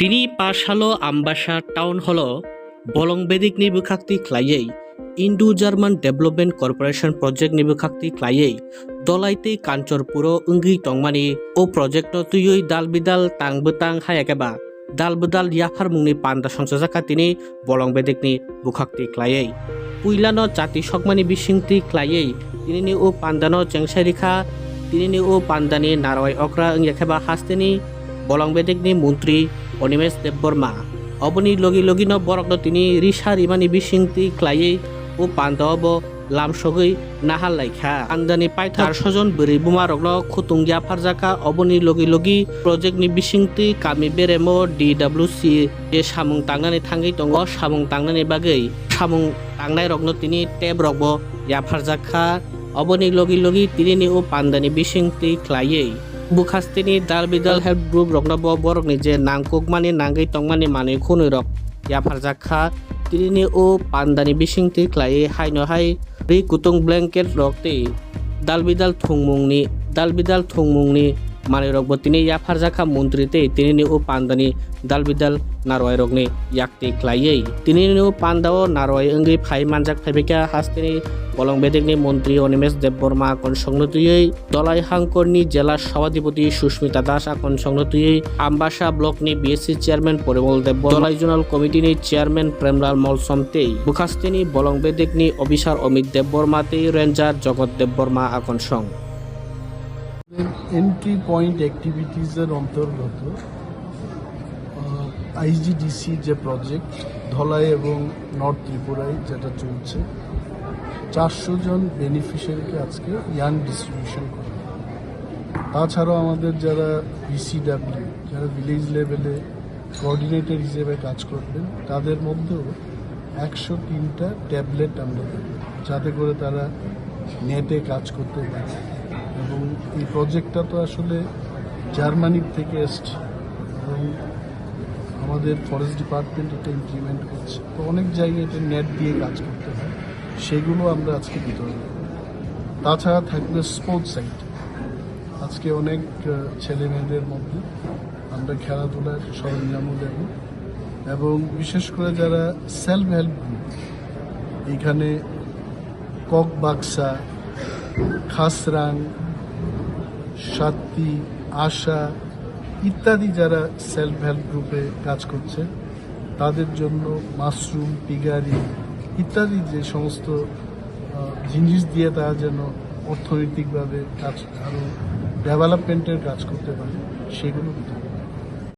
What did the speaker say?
তিনি পাশালো Ambassa town hall Bolong Badekni Bukhaktwi khlaiयै Indo-German Development Corporation Project ni Bukhaktwi khlaiयै dolaitei Kancharpuro wngwi tongmani o project no tuiwi dalbidal tangbutang hayakeba dalbidal Yapharmungni panda songchajaka tini Bolong Badekni Bukhaktwi khlaiयै Puila no jati sokmani bisingtwi khlaiयै tinini o pandano chengsairikha tinini o pandani narwai okra wngyakheba Hasteni Bolong Badekni Montri Onimes Debborma Oboni logi no borok no tini risa rimani bisingti khlaiयै o pandaobo lamsogoi nahal laikha andani paitha 400 jon bwribuma rokno khutung Yapharjakkha oboni logi project ni bisingti kami beremo DWC je samung tangnani thangui tongo samung tangnani bagui samung tangnai rokno tini tab rokbo Yapharjakkha oboni logi tini o pandani bisingti khlaiयै Bukhaktwini dalbidal help group rokno bo borokni je nangkukmani nangui tongmani manui khunui rok Yapharjakkha tini o pandani bisingti khlaiयै haino hai ri kutung blanket rok tei dalbidal thungmungni manui rok bo tini Yapharjakkha Montri tei tini o pandani dalbidal narwai rokni yakti khlaiयै tini o pandao narwai wngwi phai manjak phaibikha Hasteni Bolong Badekni Montri Onimes Debborma akon songno tuiयै Dolai Hangkorni jela সভাধিপতি Susmita Das akon songno tuiयै Ambasa blockni BSC chairman Porimol Debborma Dolai zonal committee ni chairman Premlal Molsom tei Bukhaktwini Bolong Badekni officer Omit Debborma tei ranger Jogot Debborma akon song entry point অ্যাক্টিভিটিসের অন্তর্গত IGDC যে project Dhalai এবং north ত্রিপুরায় যেটা চলছে 400 জন বেনিফিশিয়ারিকে আজকে ইয়ান distribution করা তাছাড়াও আমাদের যারা বিসিডাব্লিউ যারা ভিলেজ লেভেলে কোঅর্ডিনেটর হিসেবে কাজ করবেন তাদের মধ্যেও 103টা ট্যাবলেট আমরা দেব যাতে করে তারা নেটে কাজ করতে পারে এবং এই প্রজেক্টটা তো আসলে জার্মানির থেকে এসছে এবং আমাদের ফরেস্ট ডিপার্টমেন্ট এটা ইমপ্লিমেন্ট করছে তো অনেক জায়গায় এটা নেট দিয়ে কাজ করতে হয় সেগুলো আমরা আজকে বিতরণ করব তাছাড়া থাকবে স্পোর্টস সাইট আজকে অনেক ছেলে মেয়েদের মধ্যে আমরা খেলাধুলার সরঞ্জামও দেব এবং বিশেষ করে যারা সেলফ হেল্প গ্রুপ এখানে ককবাক্সা খাসরাং সাত্তি আশা ইত্যাদি যারা সেলফ হেল্প গ্রুপে কাজ করছে তাদের জন্য মাশরুম পিগারি ইত্যাদি যে সমস্ত জিনিস দিয়ে তারা যেন অর্থনৈতিকভাবে কাজ আরও ডেভেলপমেন্টের কাজ করতে পারে সেগুলো